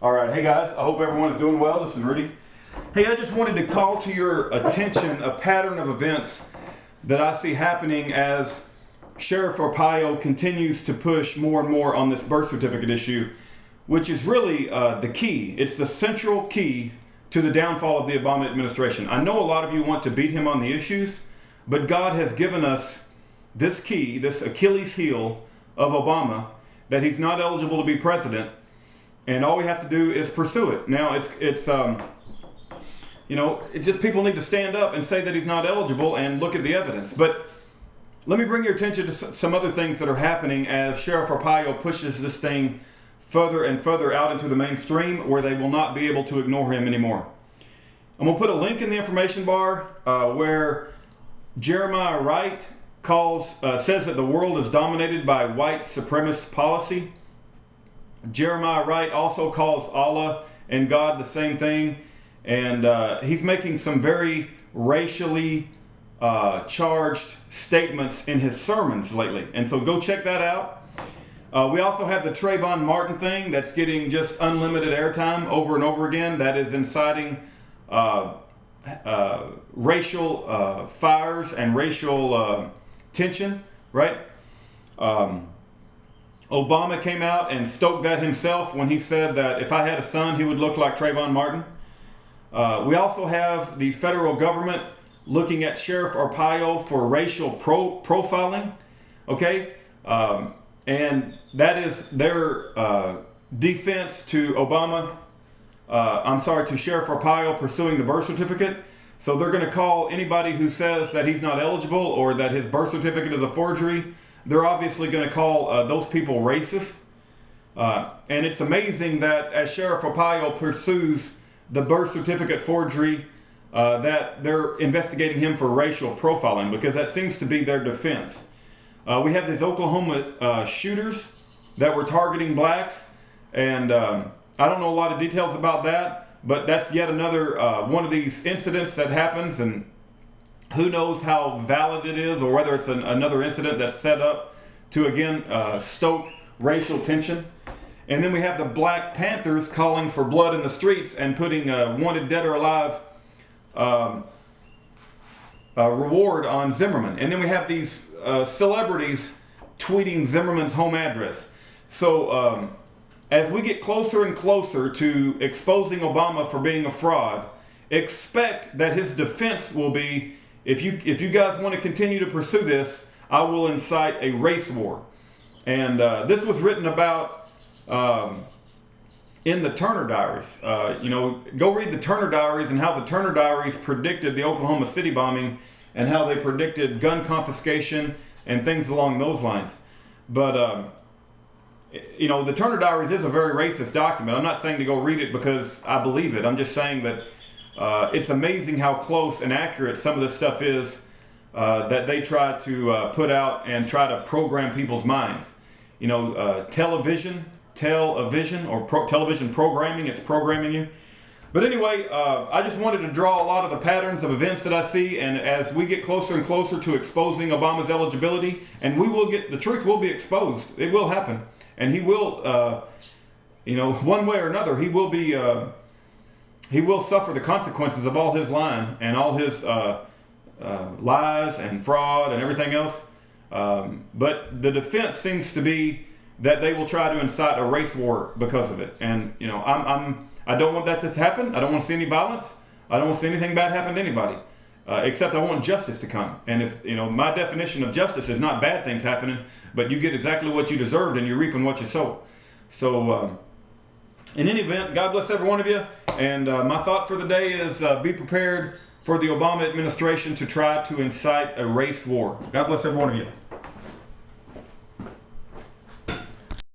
All right, hey guys, I hope everyone is doing well. This is Rudy. Hey, I just wanted to call to your attention a pattern of events that I see happening as Sheriff Arpaio continues to push more and more on this birth certificate issue, which is really the key. It's the central key to the downfall of the Obama administration. I know a lot of you want to beat him on the issues, but God has given us this key, this Achilles heel of Obama, that he's not eligible to be president, and all we have to do is pursue it. Now, it's just people need to stand up and say that he's not eligible and look at the evidence. But let me bring your attention to some other things that are happening as Sheriff Arpaio pushes this thing further and further out into the mainstream, where they will not be able to ignore him anymore. I'm going to put a link in the information bar where Jeremiah Wright says that the world is dominated by white supremacist policy. Jeremiah Wright also calls Allah and God the same thing, and he's making some very racially charged statements in his sermons lately, and so go check that out. We also have the Trayvon Martin thing that's getting just unlimited airtime over and over again. That is inciting racial fires and racial tension, right? Obama came out and stoked that himself when he said that if I had a son, he would look like Trayvon Martin. We also have the federal government looking at Sheriff Arpaio for racial profiling, okay? And that is their defense to to Sheriff Arpaio pursuing the birth certificate. So they're going to call anybody who says that he's not eligible or that his birth certificate is a forgery, they're obviously going to call those people racist. And it's amazing that as Sheriff Arpaio pursues the birth certificate forgery, that they're investigating him for racial profiling, because that seems to be their defense. We have these Oklahoma shooters that were targeting blacks, and I don't know a lot of details about that, but that's yet another one of these incidents that happens, and who knows how valid it is, or whether it's another incident that's set up to, again, stoke racial tension. And then we have the Black Panthers calling for blood in the streets and putting a wanted dead or alive reward on Zimmerman. And then we have these celebrities tweeting Zimmerman's home address. So as we get closer and closer to exposing Obama for being a fraud, expect that his defense will be, if you guys want to continue to pursue this, I will incite a race war. And this was written about in the Turner Diaries. Go read the Turner Diaries and how the Turner Diaries predicted the Oklahoma City bombing and how they predicted gun confiscation and things along those lines. But the Turner Diaries is a very racist document. I'm not saying to go read it because I believe it. I'm just saying that it's amazing how close and accurate some of this stuff is that they try to put out and try to program people's minds. Television programming, it's programming you. But anyway, I just wanted to draw a lot of the patterns of events that I see, and as we get closer and closer to exposing Obama's eligibility, and the truth will be exposed. It will happen, and he will, one way or another, he will suffer the consequences of all his lying and all his lies and fraud and everything else. But the defense seems to be that they will try to incite a race war because of it. And I don't want that to happen. I don't want to see any violence. I don't want to see anything bad happen to anybody, except I want justice to come. And if my definition of justice is not bad things happening, but you get exactly what you deserved and you're reaping what you sow. So in any event, God bless every one of you. And my thought for the day is be prepared for the Obama administration to try to incite a race war. God bless every one of you.